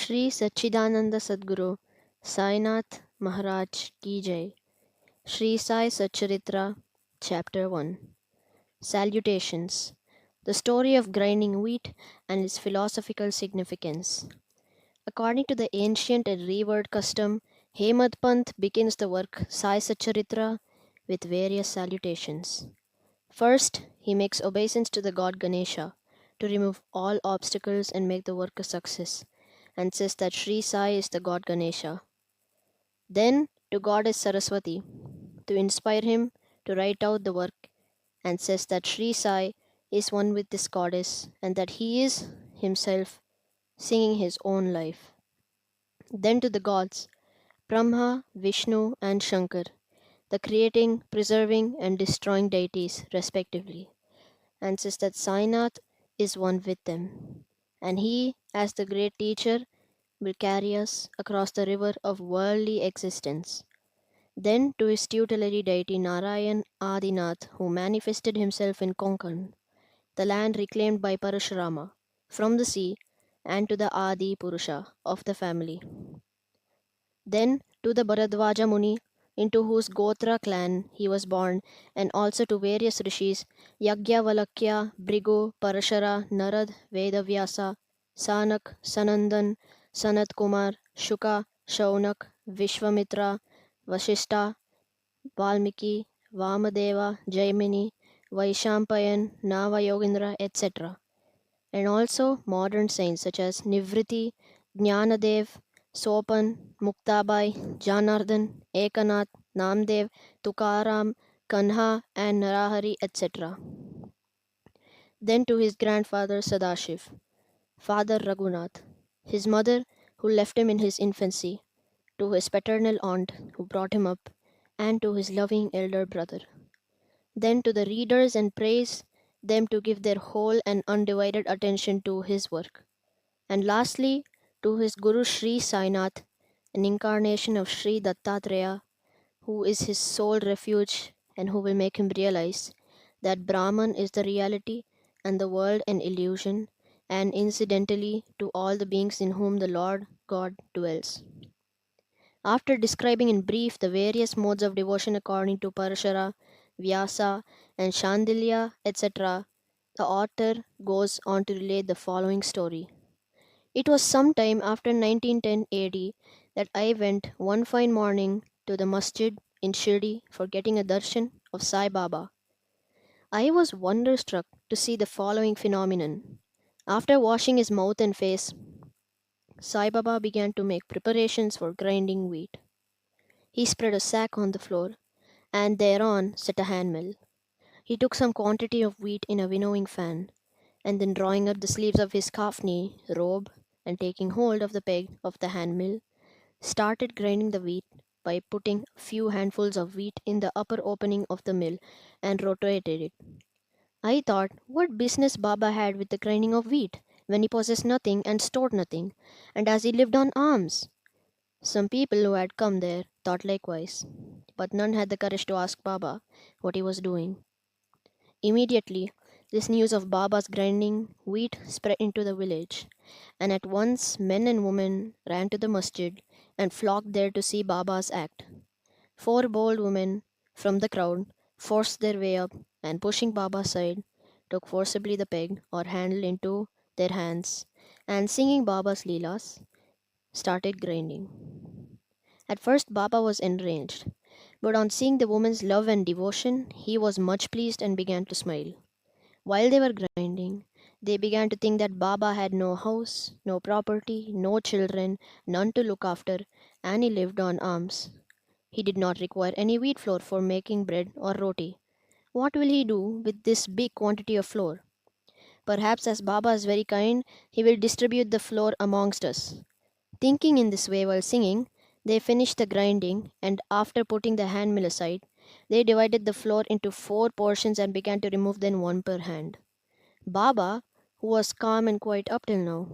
Shri Sachidananda Sadguru Sainath Maharaj Ki Jai. Shri Sai Satcharitra Chapter 1. Salutations. The story of grinding wheat and its philosophical significance. According to the ancient and revered custom, Hemad Pant begins the work Sai Satcharitra with various salutations. First, he makes obeisance to the god Ganesha to remove all obstacles and make the work a success, and says that Sri Sai is the god Ganesha. Then, to goddess Saraswati to inspire him to write out the work, and says that Sri Sai is one with this goddess and that he is himself singing his own life. Then to the gods Brahma, Vishnu, and Shankar, the creating, preserving, and destroying deities, respectively, and says that Sainath is one with them, and he, as the great teacher, will carry us across the river of worldly existence. Then to his tutelary deity Narayan Adinath, who manifested himself in Konkan, the land reclaimed by Parashurama, from the sea, and to the Adi Purusha of the family. Then to the Bharadwaja Muni, into whose Gotra clan he was born, and also to various rishis Yagyavalakya, Brigu, Parashara, Narad, Vedavyasa, Sanak, Sanandan, Sanat Kumar, Shuka, Shaunak, Vishwamitra, Vashishta, Valmiki, Vamadeva, Jaimini, Vaishampayan, Navayogendra, etc. And also modern saints such as Nivriti, Jnanadev, Sopan, Muktabai, Janardhan, Ekanath, Namdev, Tukaram, Kanha, and Narahari, etc. Then to his grandfather Sadashiv, Father Raghunath, his mother who left him in his infancy, to his paternal aunt who brought him up, and to his loving elder brother. Then to the readers and praise them to give their whole and undivided attention to his work. And lastly, to his Guru Sri Sainath, an incarnation of Sri Dattatreya, who is his sole refuge and who will make him realize that Brahman is the reality and the world an illusion, and incidentally to all the beings in whom the Lord God dwells. After describing in brief the various modes of devotion according to Parashara, Vyasa, and Shandilya, etc., the author goes on to relate the following story. It was some time after 1910 AD that I went one fine morning to the masjid in Shirdi for getting a darshan of Sai Baba. I was wonderstruck to see the following phenomenon. After washing his mouth and face, Sai Baba began to make preparations for grinding wheat. He spread a sack on the floor, and thereon set a handmill. He took some quantity of wheat in a winnowing fan, and then drawing up the sleeves of his kafni robe, and taking hold of the peg of the handmill, started grinding the wheat by putting a few handfuls of wheat in the upper opening of the mill and rotated it. I thought what business Baba had with the grinding of wheat when he possessed nothing and stored nothing, and as he lived on alms. Some people who had come there thought likewise, but none had the courage to ask Baba what he was doing. Immediately, this news of Baba's grinding wheat spread into the village, and at once men and women ran to the masjid and flocked there to see Baba's act. Four bold women from the crowd forced their way up and, pushing Baba aside, took forcibly the peg or handle into their hands and, singing Baba's leelas, started grinding. At first, Baba was enraged, but on seeing the woman's love and devotion, he was much pleased and began to smile. While they were grinding, they began to think that Baba had no house, no property, no children, none to look after, and he lived on alms. He did not require any wheat flour for making bread or roti. What will he do with this big quantity of flour? Perhaps, as Baba is very kind, he will distribute the flour amongst us. Thinking in this way while singing, they finished the grinding, and after putting the hand mill aside, they divided the flour into four portions and began to remove them one per hand. Baba, who was calm and quiet up till now,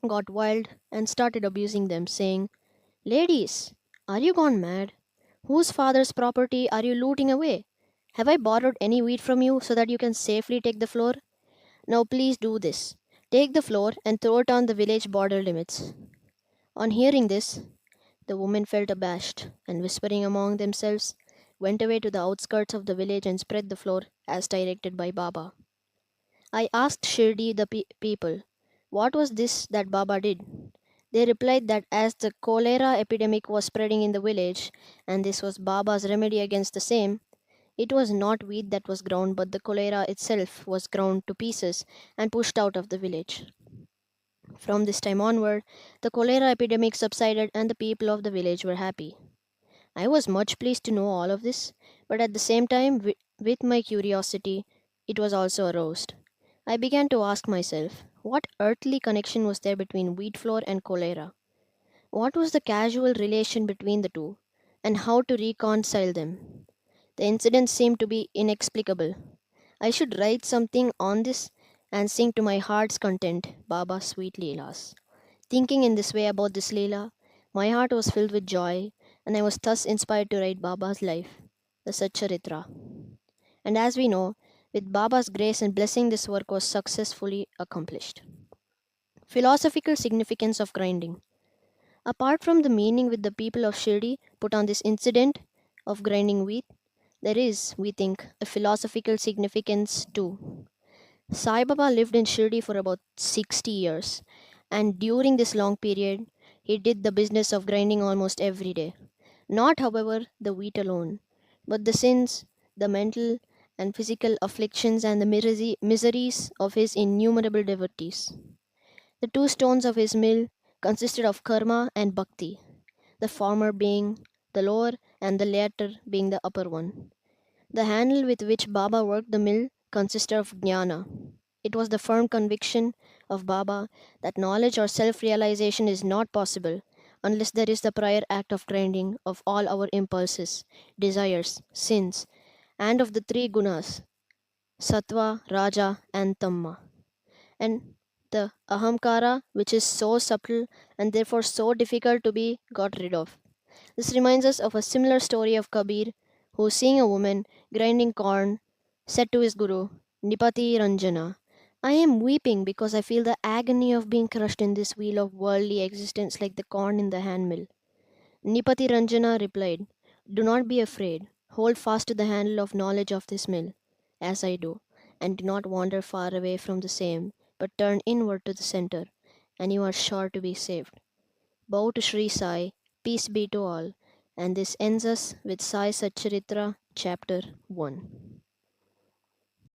got wild and started abusing them, saying, "Ladies, are you gone mad? Whose father's property are you looting away? Have I borrowed any wheat from you so that you can safely take the floor? Now please do this. Take the floor and throw it on the village border limits." On hearing this, the women felt abashed and, whispering among themselves, went away to the outskirts of the village and spread the floor as directed by Baba. I asked Shirdi the people, what was this that Baba did? They replied that as the cholera epidemic was spreading in the village, and this was Baba's remedy against the same, it was not wheat that was ground, but the cholera itself was ground to pieces and pushed out of the village. From this time onward, the cholera epidemic subsided and the people of the village were happy. I was much pleased to know all of this, but at the same time, with my curiosity, it was also aroused. I began to ask myself, what earthly connection was there between wheat flour and cholera? What was the causal relation between the two, and how to reconcile them? The incidents seemed to be inexplicable. I should write something on this and sing to my heart's content Baba's sweet Leelas. Thinking in this way about this Leela, my heart was filled with joy, and I was thus inspired to write Baba's life, the Satcharitra. And as we know, with Baba's grace and blessing, this work was successfully accomplished. Philosophical significance of grinding. Apart from the meaning which the people of Shirdi put on this incident of grinding wheat, there is, we think, a philosophical significance too. Sai Baba lived in Shirdi for about 60 years, and during this long period, he did the business of grinding almost every day. Not, however, the wheat alone, but the sins, the mental and physical afflictions, and the miseries of his innumerable devotees. The two stones of his mill consisted of karma and bhakti, the former being the lower and the latter being the upper one. The handle with which Baba worked the mill consisted of jnana. It was the firm conviction of Baba that knowledge or self realization is not possible unless there is the prior act of grinding of all our impulses, desires, sins, and of the three gunas sattva, raja, and tamma. And the ahamkara, which is so subtle and therefore so difficult to be got rid of. This reminds us of a similar story of Kabir, who, seeing a woman grinding corn, said to his guru, Nipati Ranjana, I am weeping because I feel the agony of being crushed in this wheel of worldly existence like the corn in the handmill. Nipati Ranjana replied, do not be afraid. Hold fast to the handle of knowledge of this mill, as I do, and do not wander far away from the same, but turn inward to the center, and you are sure to be saved. Bow to Sri Sai, peace be to all. And this ends us with Sai Satcharitra, chapter 1.